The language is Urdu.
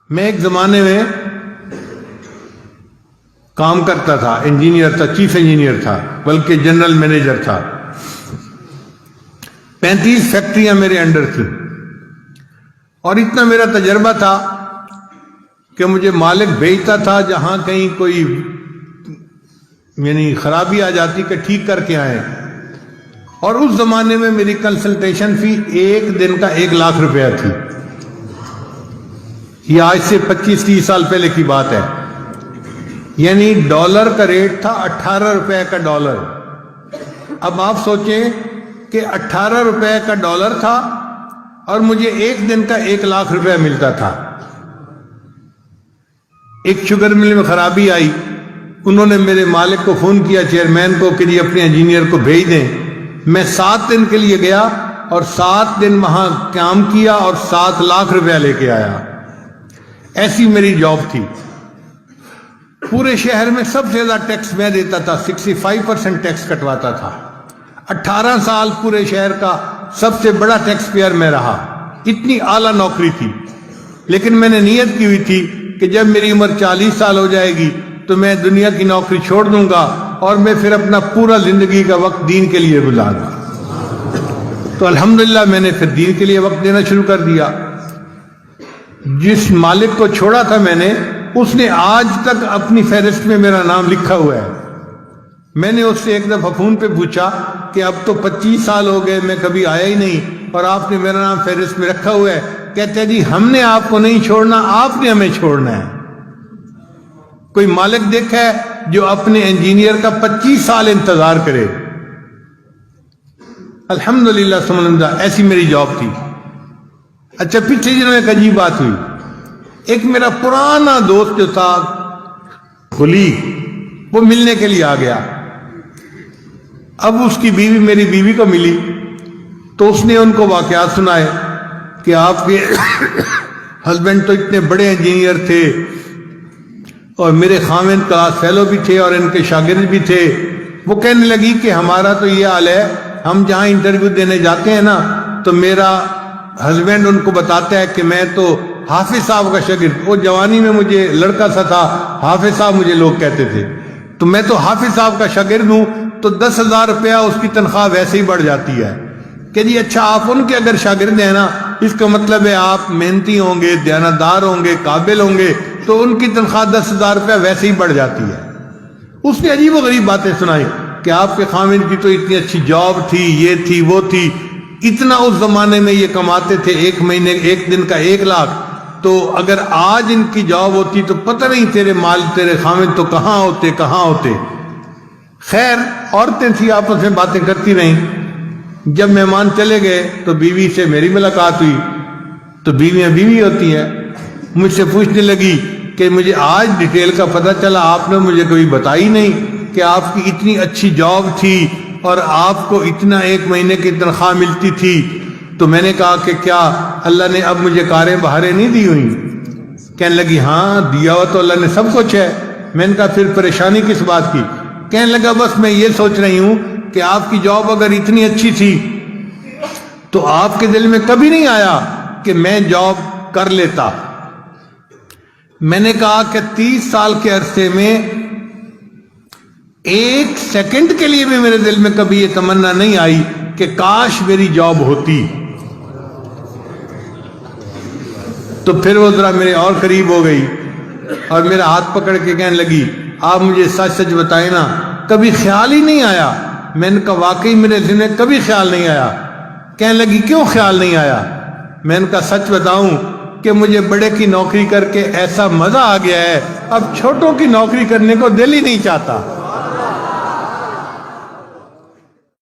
میں ایک زمانے میں کام کرتا تھا، انجینئر تھا، چیف انجینئر تھا، بلکہ جنرل مینیجر تھا۔ 35 فیکٹریاں میرے انڈر تھیں، اور اتنا میرا تجربہ تھا کہ مجھے مالک بھیجتا تھا جہاں کہیں کوئی یعنی خرابی آ جاتی کہ ٹھیک کر کے آئیں۔ اور اس زمانے میں میری کنسلٹیشن فی ایک دن کا 1 لاکھ روپیہ تھی۔ یہ آج سے 25-30 سال پہلے کی بات ہے، یعنی ڈالر کا ریٹ تھا 18 روپے کا ڈالر۔ اب آپ سوچیں کہ 18 روپے کا ڈالر تھا اور مجھے ایک دن کا 1 لاکھ روپے ملتا تھا۔ ایک شوگر مل میں خرابی آئی، انہوں نے میرے مالک کو فون کیا، چیئرمین کو، کہ یہ اپنے انجینئر کو بھیج دیں۔ میں 7 دن کے لیے گیا اور 7 دن وہاں کام کیا اور 7 لاکھ روپیہ لے کے آیا۔ ایسی میری جاب تھی۔ پورے شہر میں سب سے زیادہ ٹیکس میں دیتا تھا، 65% ٹیکس کٹواتا تھا۔ 18 سال پورے شہر کا سب سے بڑا ٹیکس پیئر میں رہا۔ اتنی اعلیٰ نوکری تھی، لیکن میں نے نیت کی ہوئی تھی کہ جب میری عمر 40 سال ہو جائے گی تو میں دنیا کی نوکری چھوڑ دوں گا اور میں پھر اپنا پورا زندگی کا وقت دین کے لیے گزاروں گا۔ تو الحمدللہ میں نے پھر دین کے لیے وقت دینا شروع کر دیا۔ جس مالک کو چھوڑا تھا میں نے، اس نے آج تک اپنی فہرست میں میرا نام لکھا ہوا ہے۔ میں نے اس سے ایک دفعہ فون پہ پوچھا کہ اب تو 25 سال ہو گئے، میں کبھی آیا ہی نہیں اور آپ نے میرا نام فہرست میں رکھا ہوا ہے۔ کہتے ہیں جی ہم نے آپ کو نہیں چھوڑنا، آپ نے ہمیں چھوڑنا ہے۔ کوئی مالک دیکھا ہے جو اپنے انجینئر کا 25 سال انتظار کرے؟ الحمدللہ سبحان اللہ، ایسی میری جاب تھی۔ اچھا، پچھلے دنوں ایک عجیب بات ہوئی۔ ایک میرا پرانا دوست جو تھا خلی، وہ ملنے کے لیے آ گیا۔ اب اس کی بیوی میری بیوی کو ملی تو اس نے ان کو واقعات سنائے کہ آپ کے ہسبینڈ تو اتنے بڑے انجینئر تھے اور میرے خاوند کلاس فیلو بھی تھے اور ان کے شاگرد بھی تھے۔ وہ کہنے لگی کہ ہمارا تو یہ حال ہے، ہم جہاں انٹرویو دینے جاتے ہیں نا تو میرا ہسبینڈ ان کو بتاتا ہے کہ میں تو حافظ صاحب کا شاگرد، وہ جوانی میں مجھے لڑکا سا تھا، حافظ صاحب مجھے لوگ کہتے تھے، تو میں تو حافظ صاحب کا شاگرد ہوں، تو 10,000 روپیہ اس کی تنخواہ ویسے ہی بڑھ جاتی ہے۔ کہ جی اچھا، آپ ان کے اگر شاگرد ہیں نا، اس کا مطلب ہے آپ محنتی ہوں گے، دیانتدار ہوں گے، قابل ہوں گے، تو ان کی تنخواہ 10,000 روپیہ ویسے ہی بڑھ جاتی ہے۔ اس نے عجیب و غریب باتیں سنائی کہ آپ کے خاوند کی تو اتنی اچھی جاب تھی، یہ تھی، وہ تھی، اتنا اس زمانے میں یہ کماتے تھے، ایک مہینے ایک دن کا 1 لاکھ، تو اگر آج ان کی جاب ہوتی تو پتہ نہیں تیرے خاوند تو کہاں ہوتے۔ خیر، عورتیں تھی، آپس میں باتیں کرتی رہیں۔ جب مہمان چلے گئے تو بیوی سے میری ملاقات ہوئی، تو بیویاں بیوی ہوتی ہیں، مجھ سے پوچھنے لگی کہ مجھے آج ڈیٹیل کا پتہ چلا، آپ نے مجھے کبھی بتائی نہیں کہ آپ کی اتنی اچھی جاب تھی اور آپ کو اتنا 1 مہینے کی تنخواہ ملتی تھی۔ تو میں نے کہا کہ کیا اللہ نے اب مجھے کاریں بہاریں نہیں دی ہوئی؟ کہنے لگی ہاں دیا ہوا تو اللہ نے سب کچھ ہے۔ میں نے کہا پھر پریشانی کس بات کی؟ کہنے لگا بس میں یہ سوچ رہی ہوں کہ آپ کی جاب اگر اتنی اچھی تھی تو آپ کے دل میں کبھی نہیں آیا کہ میں جاب کر لیتا؟ میں نے کہا کہ 30 سال کے عرصے میں 1 سیکنڈ کے لیے بھی میرے دل میں کبھی یہ تمنا نہیں آئی کہ کاش میری جاب ہوتی۔ تو پھر وہ ذرا میرے اور قریب ہو گئی اور میرا ہاتھ پکڑ کے کہنے لگی آپ مجھے سچ سچ بتائیں نا، کبھی خیال ہی نہیں آیا؟ میں نے کہا واقعی میرے ذہن میں کبھی خیال نہیں آیا۔ کہنے لگی کیوں خیال نہیں آیا؟ میں نے کہا سچ بتاؤں کہ مجھے بڑے کی نوکری کر کے ایسا مزہ آ گیا ہے، اب چھوٹوں کی نوکری کرنے کو دل ہی نہیں چاہتا۔